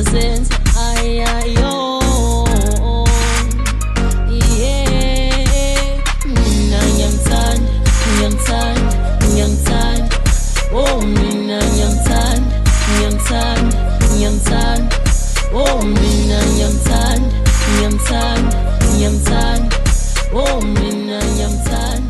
sense. Yo. Yeah. Mina ngiyamthanda. Oh, mina ngiyamthanda. Oh, mina ngiyamthanda. Oh, mina ngiyamthanda.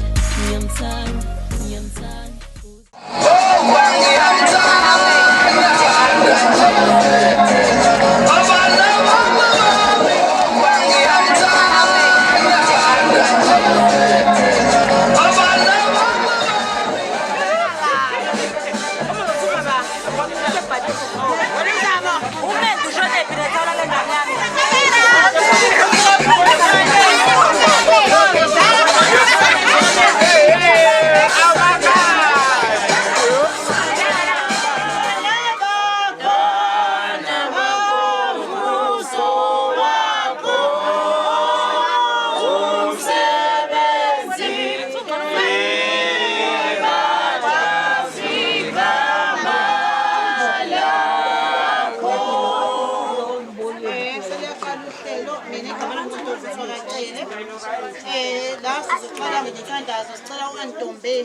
Sicela uNtombe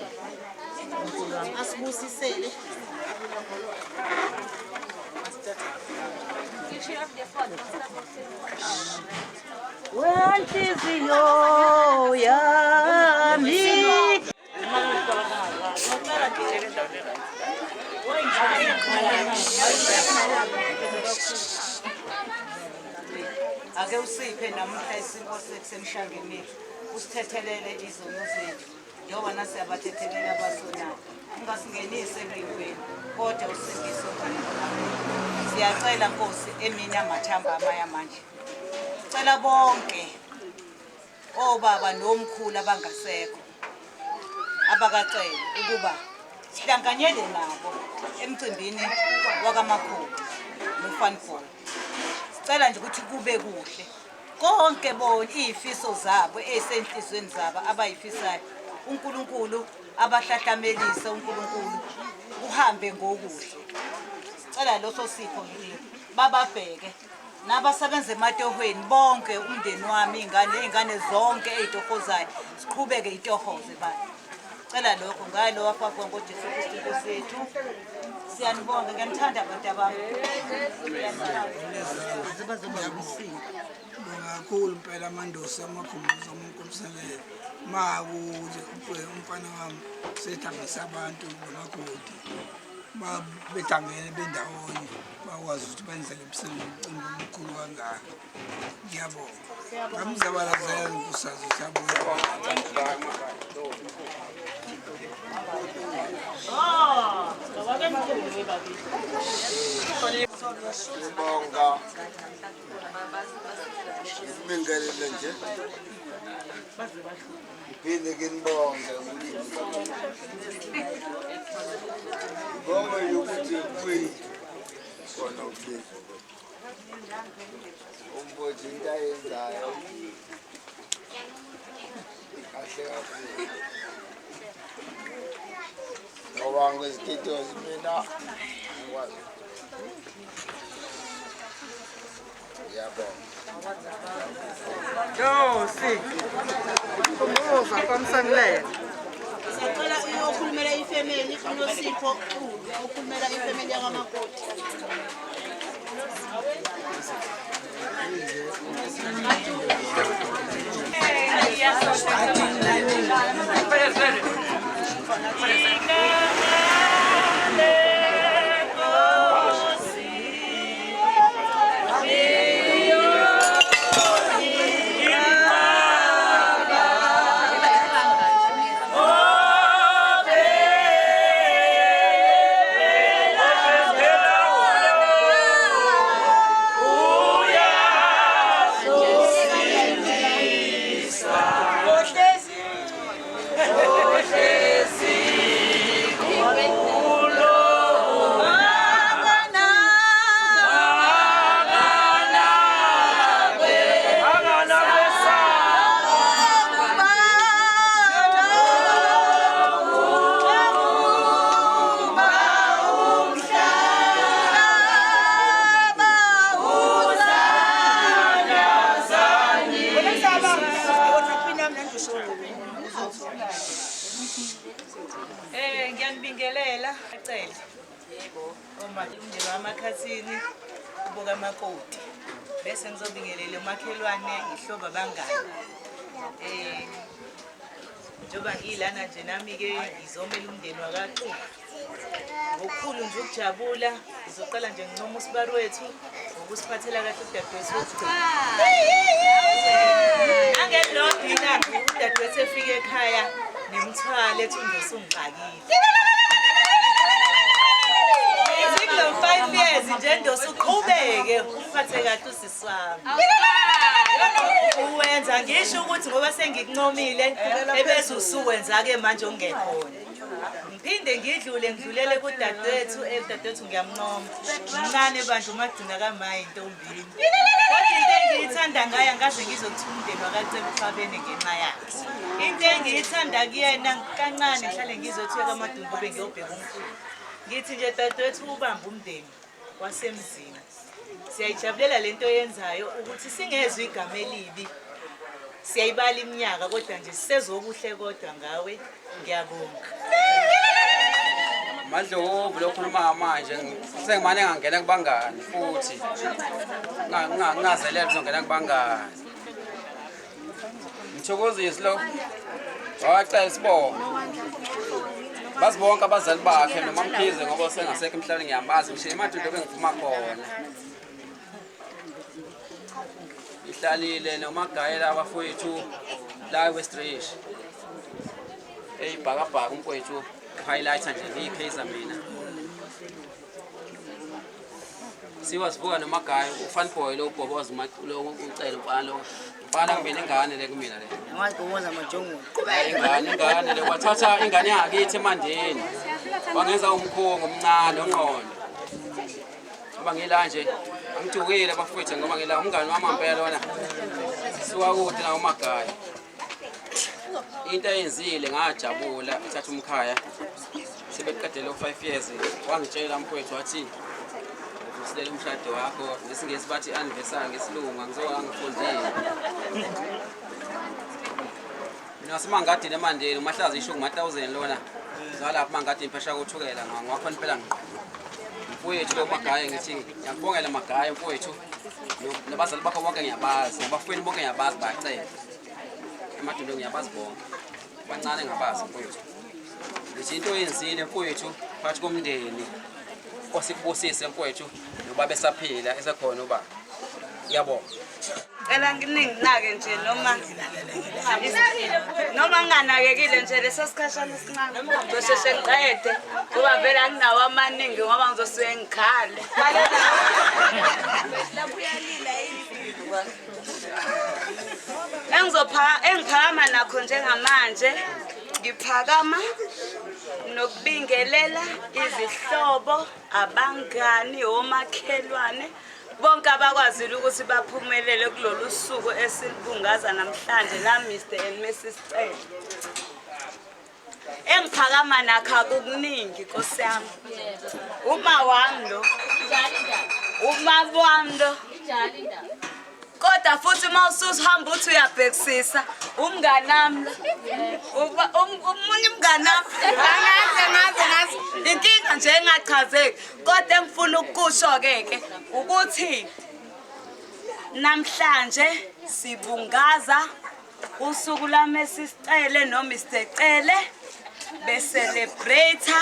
asibusisele. Wenhliziyo yami ake usiphe namuhla isimo semshangeni usithethelele izono zethu njengoba nasiyabathethelela abasonayo ungasingenise ekulingweni kodwa usindise siyacela Nkosi emini amathamba amaya manje sicela bonke obaba nomkhulu abangasekho abakacela ukuba sihlanganyele nabo emcimbini wakamakhulu noFanboy. Sicela nje ukuthi kube kuhle konke bona izifiso zabo esenhlizweni zabo abayifisayo uNkulunkulu abahlahlamelisa uNkulunkulu uhambe ngokuhle. Sicela loso sipho ngini bababheke nabasebenza ematohweni bonke umndeni wami izingane zonke ezitohozayo siqhubeke itohoze bani. Sicela lokho ngalo wafafa ngoJesu Kristu Nkosi yethu. Siyanibonga ngiyathanda abantu abami. Kakhulu impela amandosi amakhumbuzo omunkumselele makuze umfana wami sethambisa abantu ngamakhodi bethangene bendawonye bakwazi ukuthi benzele umsebenzi omkhulu kangaka. Ngiyabonga ngamzabalazela nkusazi sabuya Sibonga mingelele nje iphinde kinibonge bonga yokuthi kuyi khona uhlezi umbothi into ayenzayo kahle kakhulu ngoba ngezikitozi mina ngikwazi Dosi. Kumbuza kwamsamlela. Sicela uyokhulumela ifamily uNosipho ukhulumela ifamily yakamakoti. Ngiyanibingelela ecele. Yebo. Uma umndeni wamakhathini ubuka amakoti. Bese ngizobingelela umakhelwane ihlobo abangani. Njoba ngilana nje nami ke ngizomela umndeni wakaQu. Ngokukhulu nje ukujabula, ngizoqala nje ngincoma usibari wethu ukusiphathela kahle udadewethu wokugcina. Angelobhi nangu udadewethu efike ekhaya nemthwalo ethi ungosungixakile. Kulo 5 years nje ndosuqhubeke uphathe kahle usisi wami. Uwenza ngisho ukuthi ngoba sengikuncomile ebese usuwenza ke manje ongekhona. Ngiphinde ngidlulele kudadewethu, dadewethu ngiyamncoma. Mncane bandla umagcina kamayi intombini. Kodwa into engiyithanda ngaye ngaze ngizokuthi umndeni wakaCemfabene ngenxa yakhe. Into engiyithanda kuyena kancane mhlale ngizothi kaMadungube ngiyobheka umkhulu. Ngithi nje dadewethu ubamba umndeni wasemzini. Siyayijabulela lento yenzayo ukuthi singezwe igama elibi. Siyayibala iminyaka kodwa nje sisezokuhle kodwa ngawe ngiyabonga. Madlovu lokhuluma manje sengimane ngangena kubangani futhi ngazelela uzongena kubangani. Ngithokozisi lo. Wacela isibongo. Basibonke abazali bakhe noma Mkhize ngoba sengasekho emhlabeni ngiyamazi ngisho eMadundo bengivuma khona. Ihlalile noMagayela abafowethu la Westridge. Eyibhakabhaka umfowethu highlighter nje ngiyikhaza mina. Siwazivuka noMagaya uFunboy lo ubhoboza lo ucela umfana lo. Mfana kumina ingane le kumina le. Ngiyabonga amajongo. Ingane le wathatha ingane yakithi eMandeni. Wangenza umkhongo omncane onqondo. Ngoba ngila nje angijukile abafowethu ngoba ngila umngane wami impela lona. Sisuka kude na uMagaya. Into eyenzile ngajabula uthatha umkhaya. Sebeqedele 5 years wangitshela umfowethu wathi usilela umshado wakho ngesingesi bathi anniversary ngesilungu ngizoka ngifundile. Mina simangadini eMandeni uMahlazi isho kuma1000 lona. Zalapha mangadini phesha kothukela ngwakhona phela ngqo. Mfowethu lo Magaya ngithi ngiyabongela Magaya mfowethu. Nabazali bakho bonke ngiyabazi, abafweni bonke ngiyabazi bayacela. Emadundo ngiyabazi bonke. Bancane ngabazi mfowethu. Izinto oyenzile mfowethu phakathi komndeni. Osikubusise mfowethu noba besaphila esekhona uba. Ngiyabonga. Ela ngininginake nje noma nganakekile nje leso sikhashana esincane. Ngizosheshe ngiqede ngoba vele anginawo amaningi ngoba ngizosuke ngikhale. Engiphakama nakho njengamanje ngiphakama nokubingelela izihlobo, abangani, omakhelwane bonke abakwazile ukuthi baphumelele kulolu suku esilibungaza namhlanje la Mr and Mrs Cele. Engiphakama nakho akukuningi Nkosi yami. Uma wami lo, uma wami lo. Kodwa futhi mawusuhamba uthi uyabhekisisa umngani nami umunye umngani ngazi inkinga nje engachazeki kodwa engifuna ukusho ke ukuthi namhlanje sibungaza usuku la Mrs Cele no Mr Cele be celebrate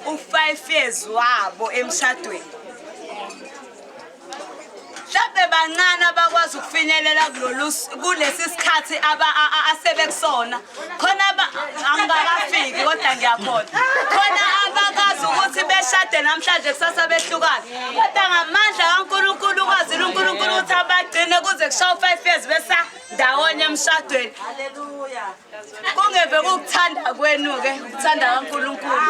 u5 years wabo emshadweni. Mhlawumbe bancane abakwazi ukufinyelela kulesi sikhathi asebekusona. Khona angakafiki kodwa ngiyabona. Khona abakazi ukuthi beshade namhlanje kusasa behlukana. Kodwa ngamandla kaNkulunkulu kwazile uNkulunkulu ukuthi abagcine kuze kushaye 5 years besa ndawonye emshadweni. Haleluya. Kungeve ukuthanda kwenu ke, ukuthanda kaNkulunkulu.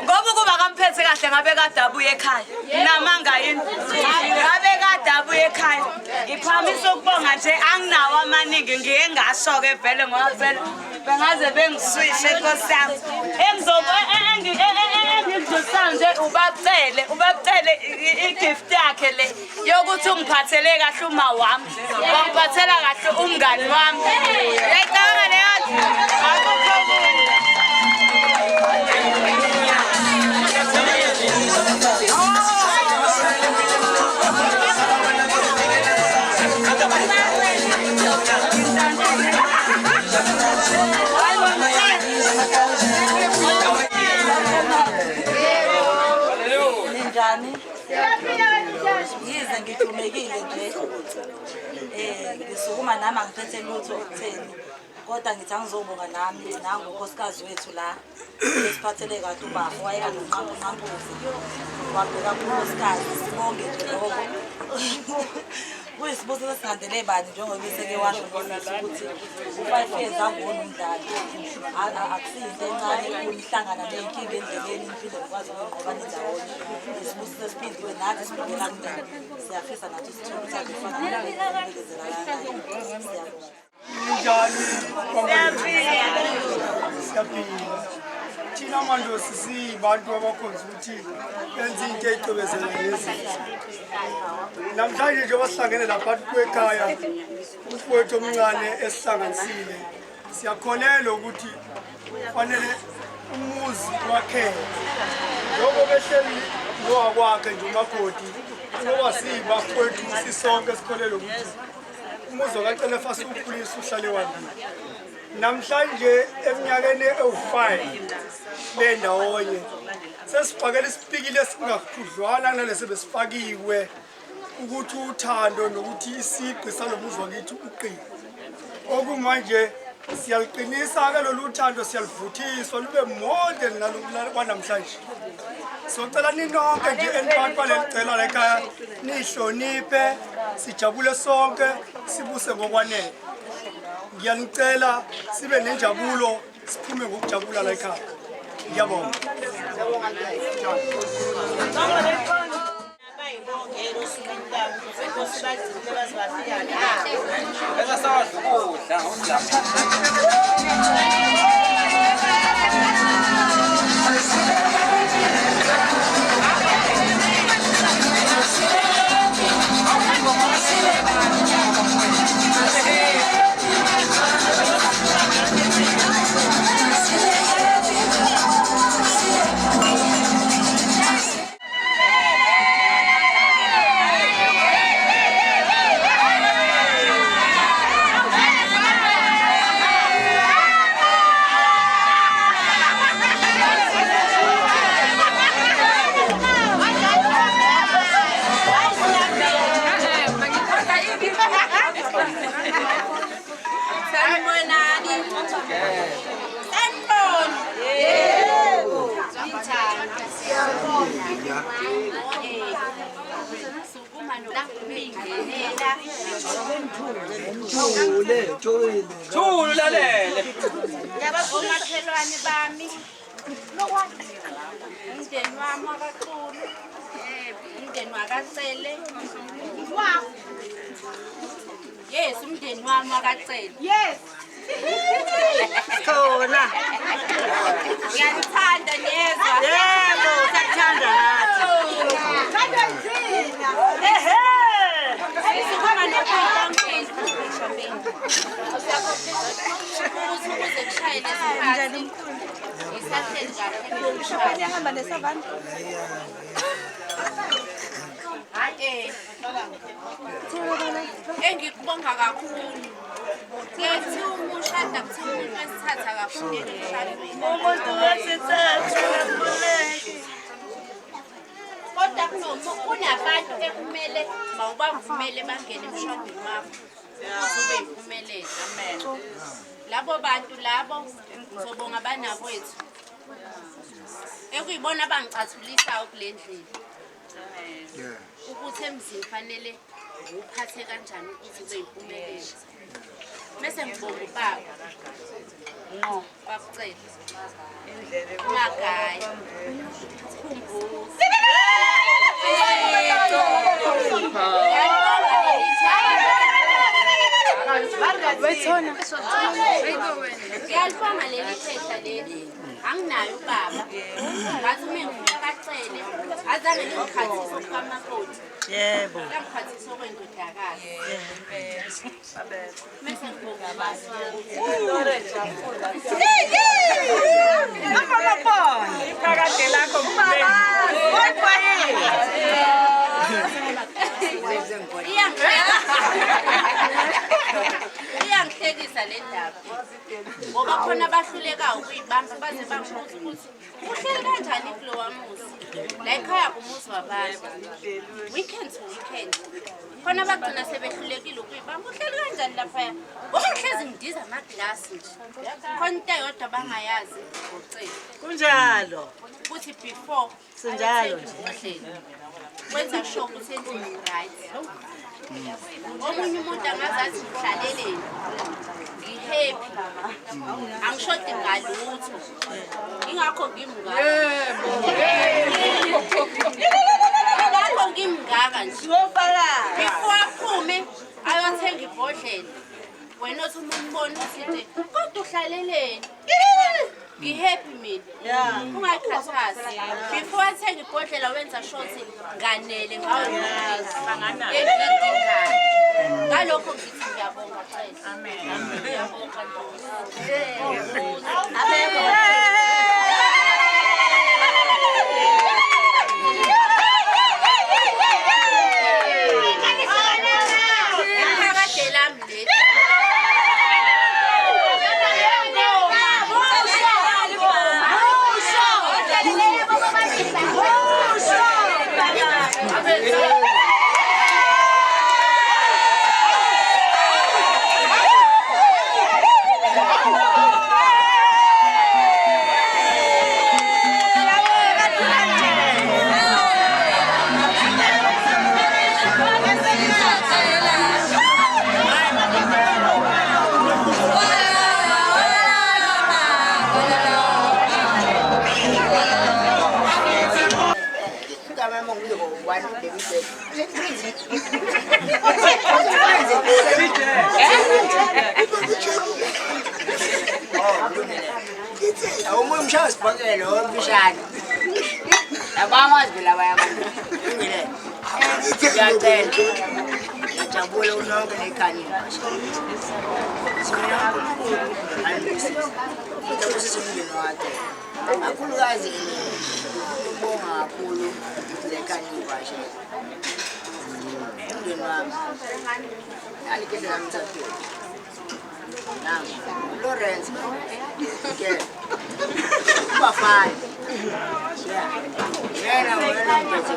Ngoba kuba kamphethe kahle ngabe kade abuye ekhaya. Namanga yini? Ngabe kade abuye ekhaya. Ngiphamisa ukubonga nje anginawo amaningi ngiye ngasho ke vele ngoba vele bengaze bengiswishe Nkosi yami. Engizosanga nje ubacele igift yakhe le yokuthi ungiphathele kahle uma wami. Wangiphathela kahle umngani wami. Ngiyacabanga leyo. ninjani? Yize ngijumekile nje. Ngisukuma nami angiphethe lutho ukutheni. Kodwa ngithi angizobonga nami nangonkosikazi wethu la. Esiphathele kahle ubaba wayekanonqampuzi. Wabheka kunkosikazi sibonge nje lokho. Kuyisibuzo esingandele bani njengoba beseke washo ukuthi u5 years angona umdlali. Akusiyinto encane ukuhlangana nenkinga endleleni niphinde nikwazi ukuyinqoba ndawonye. Isibuzo sesiphindiwe nathi sibukela kumina. Siyafisa nathi sithole ukuthi kufana nokubekezela kanjani. Siyabonga. Njani siyaphila thina amandosi siyibantu abakhonza ukuthi benze into eyicobezela lezi namhlanje njengoba sihlangene lapha kwekhaya umfowethu omncane esihlanganisile siyakholelwa ukuthi fanele umuzi wakheke njengoba behleli ngowakwakhe nje umakoti ngoba siyibafowethu sisonke sikholelwa ukuthi umuzi wakacele fast ukhulisa uhlale wandile namhlanje eminyakeni ewu5 le ndawonye sesibhakela isipikile esingakhudlwana nalesi besifakiwe ukuthi uthando nokuthi isigqi salomuzi wakithi uqine okumanje siyaliqinisa ke lolu thando siyalivuthiswa lube more than kwanamhlanje socela ninonke nje eniphathi kwalelicela la ekhaya nihloniphe sijabule sonke sibuse ngokwanele ngiyanicela sibe nenjabulo siphume ngokujabula la ekhaya ngiyabonga Thulu lalele. Omakhelwane bami. Umndeni wami wakaXulu. Umndeni wakaCele. Yes, umndeni wami wakaCele. Yes. Khona. Ngiyalithanda nyezwa. Yebo, siyakuthanda nathi. Thanda thina. Ehe. Sikhuluma nokuthi ukuze kushayele isikhathi isahleli kahle Shopeni yahamba nesavana. Engikubonga kakhulu. Ngithi umushada kuthiwa umuntu wesithatha kakhulu emshadweni. Umuntu wesithathu kakhuleke. Kodwa kunabantu ekumele mawubavumele bangene emshadweni wakho. Ukuze ube yimpumelelo. Amen. Labo bantu labo ngizobonga banabethu. Ekuyibona abangicathulisayo kule ndlela. Ukuthi emzini fanele uphathe kanjani ukuthi ube yimpumelelo. Bese ngibonga ubaba. No, bakucela. Magaya. Sikhumbuze. Ngiyalibonga leli xesha leli. Anginayo ubaba. Ngathi uma ngifika kaCele azange ngikhathise ukamakoti. Yebo. Ngikhathise okwendodakazi. Mase ngibonga basi. Amabona. Iphakade lakho mfana. Kodwa yini? Iyangihlekisa le ndaba. Ngoba bakhona abahlulekayo ukuyibamba baze bangibuza ukuthi uhleli kanjani kulowa muzi la ekhaya kumuzi wabantu weekend to weekend khona bagcina sebehlulekile ukuyibamba uhleli kanjani laphaya ngoba ngihlezi ngidiza amaglasi nje khona into eyodwa bangayazi ucela kunjalo ukuthi before sinjalo wenza sure ukuthi endlini right omunye umuntu angazathi ngihlaleleni ngihappy angishodi ngalutho ingakho ngimngaka nje before aphume ayothenga ibhodlela wena othi umbona ukuthi kodwa uhlaleleni ngihappy mina ungayikhathazi before athenga ibhodlela wenza sure ukuthi nganele ngayo engidingayo ngalokho ngithi ngiyabonga xesha amen ngiyabonga Omunye umshaya sibhakele ombishana. Abamazi phela bayabantu. Ngile. Ngiyacela. Ngijabule unonke nekhanya. Sina alisi. Kusisi umndeni wakhe. Akhulukazi ubonga kakhulu lekhanya ibashe. Umndeni wami. Alikese namthathu. Nami Lawrence ke bafana yena wena mpethi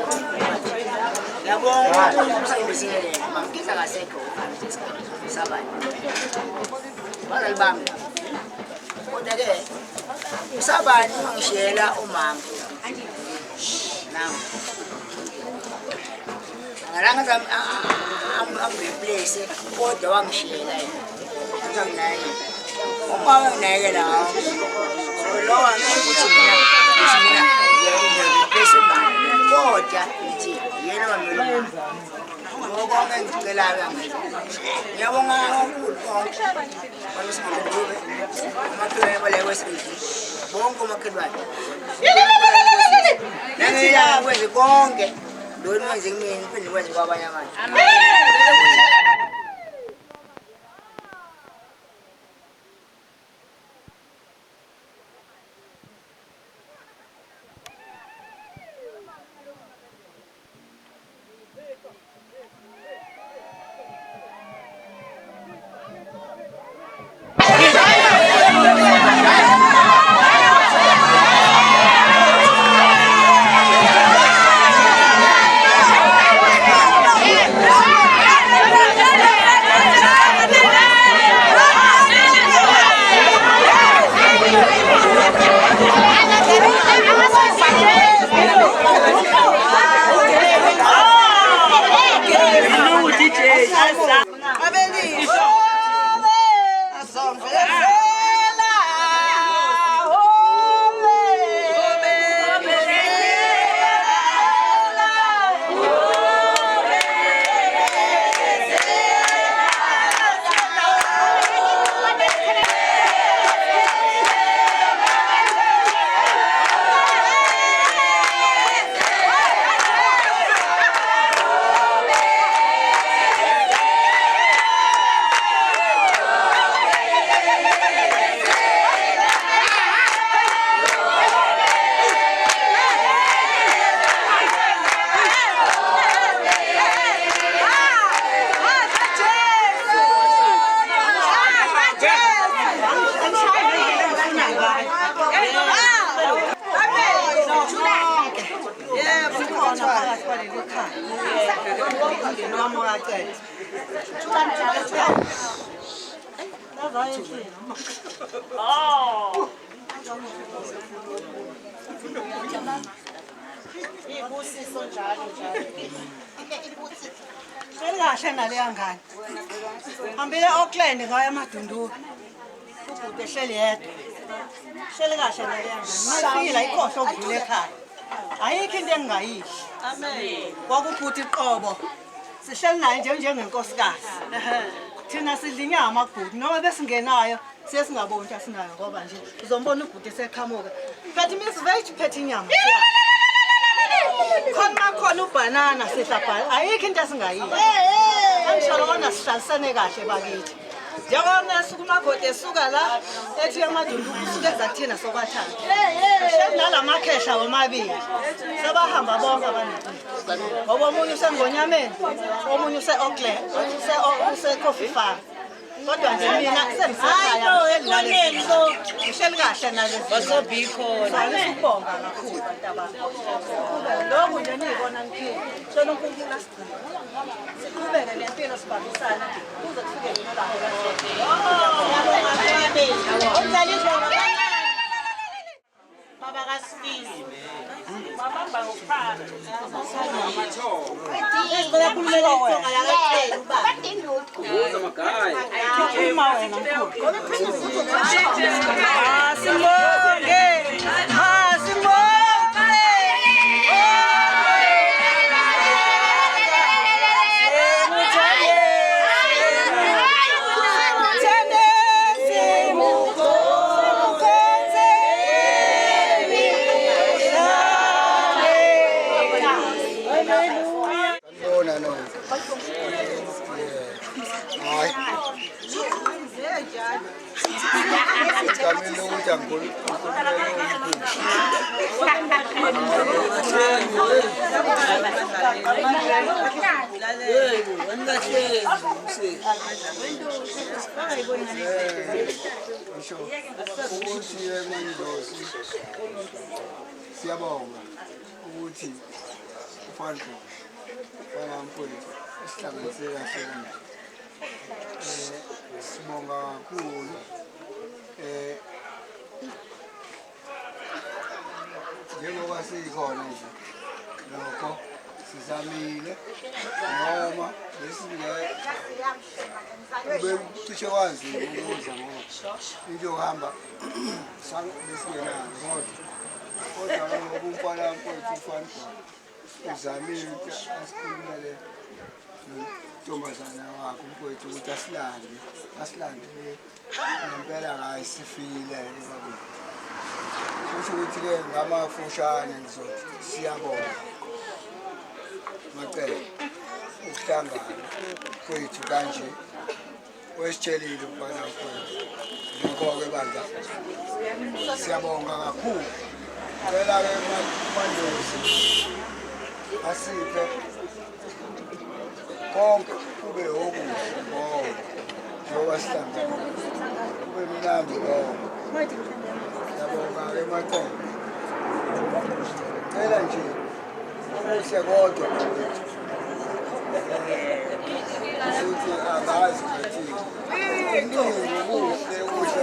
yabonga umsayibisele mamkisa kasekho sabani bazalibamba kodwa ke sabani ngishela umama nami ngalanga zami amreplace kodwa wangishela uma nginakela lo ukuthi mina kodwa ngithi yena wamelo ngoba ngicelayo ngiyabonga kakhulu konke walisikudube amakhelwane balewesibili bonke amakhelwane nangiya kwenze konke lona wenze kimi phinde kwenze kwabanye abantu amen. ngiyacela. Oh. Ibusiso njalo. Selikahle naleya ngane. Hambile Auckland ngaya emadundulu. Ubhuti ehleli yedwa. Selikahle naleya ngane. Masifika ikhohlo ukudlula ekhaya. Ayikho into engingayisho. Amen. Kwakubhuti iqobo. Sihleli naye njengenkosikazi. Thina sidla inyama kubhuti noma besingenayo sesingaboni ukuthi asinayo ngoba nje uzombona ubhuti eseqhamuka. Kanti Miss Veg phethe inyama. Khona ubanana sihlabhala. Ayikho into esingayisho. Angisholo kona sihlalisane kahle bakithi. Njengoba sukumagoda esuka la ethi emadundu usuke ezathina sokwathana. Nalamakhesha womabili. Sebahamba bonke abantu. Ngoba omunye usengonyameni, omunye use-Auckland, use-Coffee Farm. Kodwa nje mina sengisekhaya ekoneni so ngihleli kahle nalezi. Basobikho. Sibonga kakhulu bantabami. Lokhu nje niyibona niphila. Shona uNkulunkulu asigcine. Siqhubeke nempilo sibambisana kuze kufike yona la Baba kaSifiso. Babamba ngokuphala. Ngicela khulumela isonga lakaTheni ubaba. Uza magaya. Ukhuluma wena mkhulu. Sibonge. Sibonge. Siyabonga ukuthi ufanele mfowethu esihlanganise kahle sibonga kakhulu njengoba sikhona nje lokho sizamile noma cishe wazi ukuza ngoba into yokuhamba sangesingenayo kodwa ngoba umfana mfowethu ufanele uzamile ukuthi asikhulumele nontombazana wakho mfowethu ukuthi asilande ngempela ngayo sifikile kusho ukuthi-ke ngamafushane ngizothi siyabonga macela ukuhlangana kwethu kanje wesitshelile ukubana mfowethu ngakho-ke bandla siyabonga kakhulu cela-ke mandosi asiphe konke kube okuhle ngoba njengoba sihlangana kube mnandi ngoba siyabonga-ke macela cela nje kuhle kodwa ukuthi angazi ukuthi kuningi kuhle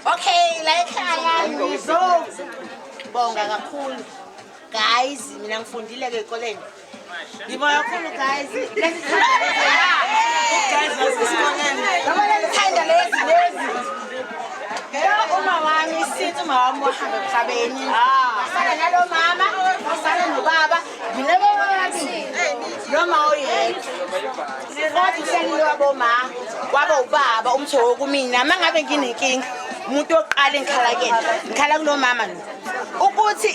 Okay, la ekhaya ngizobonga kakhulu guys, mina ngifundile ke ekoleni. Ngibonga kakhulu guys. Ngithanda lezi. Uma wami sithi uma wami wahamba emhlabeni. Asana nalo mama, asana nobaba. Ngilebo babili. noma oyedwa kodwa uhleli waboma kwaba ubaba umtho kumina mangabe nginenkinga umuntu oqala ngikhala kulo mama lo ukuthi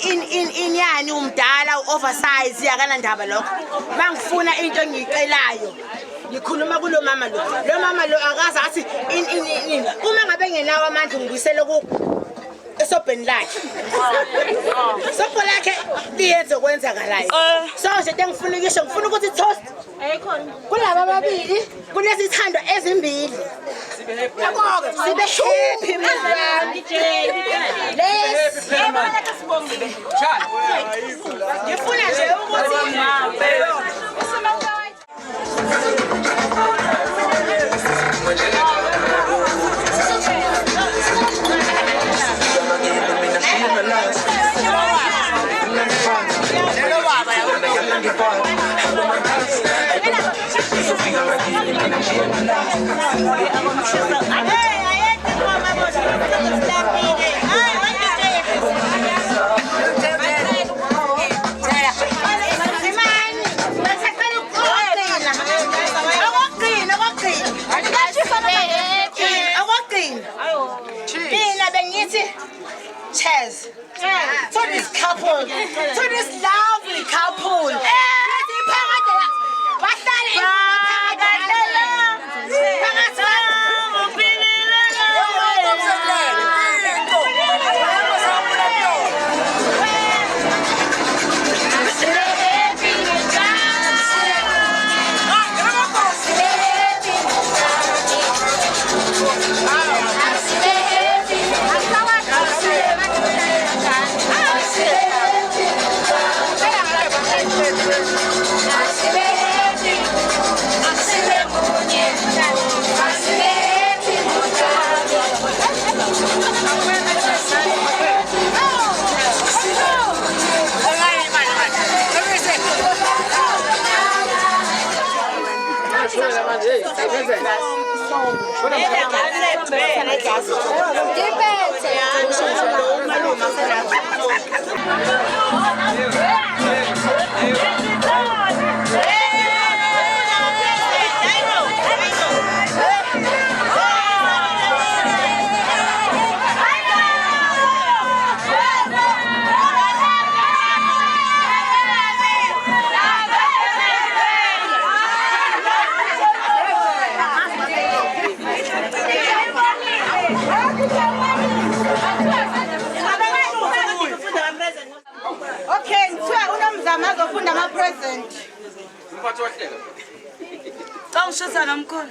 inyani umdala uoversize yakana ndaba lokho mangifuna into engicelayo ngikhuluma kulo mama lo akazi athi uma ngabe ngenawo amandla ngibuyisele ku esobheni lakhe sobho lakhe liyenze kwenzakalayo so nje ngifuna ukisho ngifuna ukuthi toast ayikhona kulaba babili kunezithando ezimbili yabo sibe happy manje ngifuna nje cheers to this couple, to this lovely couple.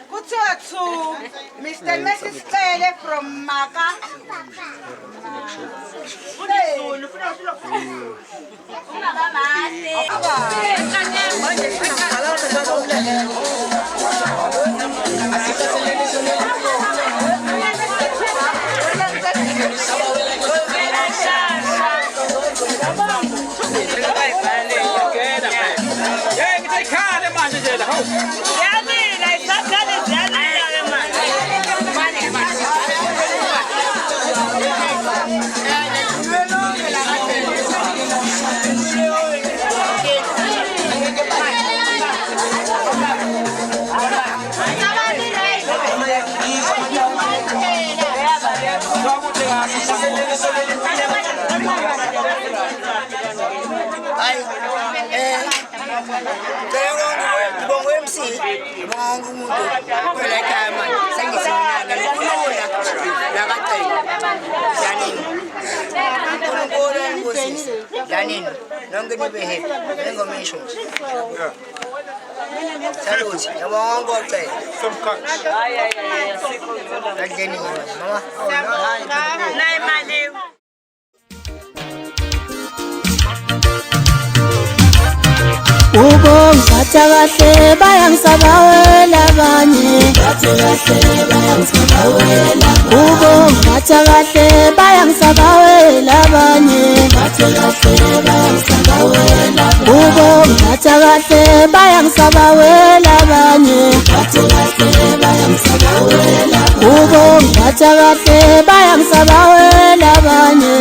Kuthiwa to Mr. and Mrs. Cele from Maka. Ngiphatha kahle bayangisabawela abanye ngiphatha kahle bayangisabawela abanye ngiphatha kahle bayangisabawela abanye ngiphatha kahle bayangisabawela abanye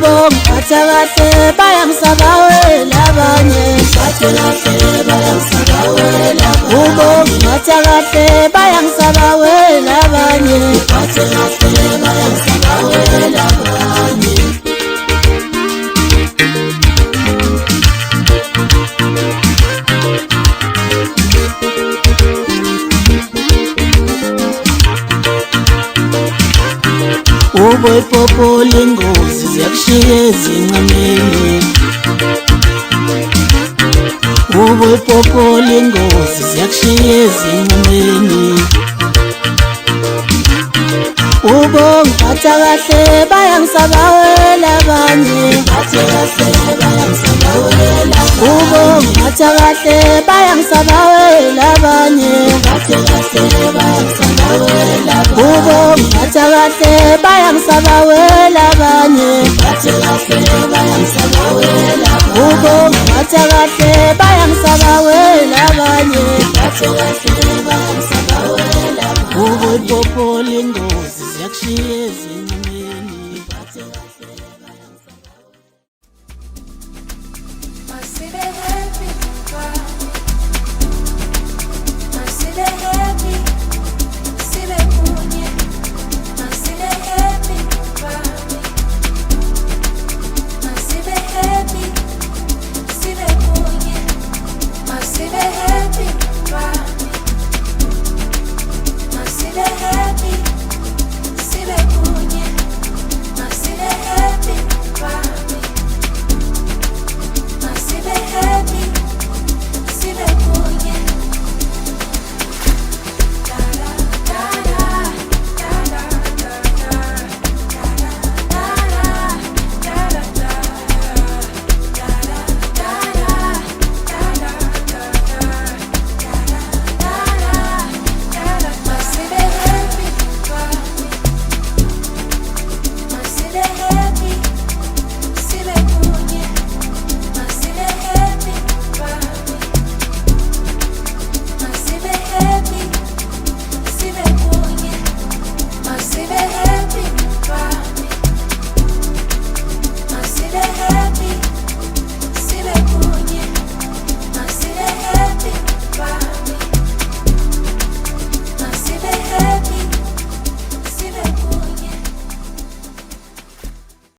kubo ngiphatha kahle bayangisabawela abanye ngiphatha kahle bayangisabawela kubo ngiphatha kahle bayangisabawela abanye ngiphatha kahle bayangisabawela abanye Uboy popo lingozi ziyakushiya ezinqameni Uboy popo lingozi ziyakushiya ezinqameni Ubo ngiphatha kahle bayangisabawela abanye ngiphatha kahle bayangisabawela Ubo ngiphatha kahle bayangisabawela abanye ngiphatha kahle bayangisabawela Ubo ngiphatha kahle bayangisabawela abanye ngiphatha kahle bayangisabawela Ubo ngiphatha kahle bayangisabawela abanye ngiphatha kahle bayangisabawela Ubo popo lingozi ziyakushiya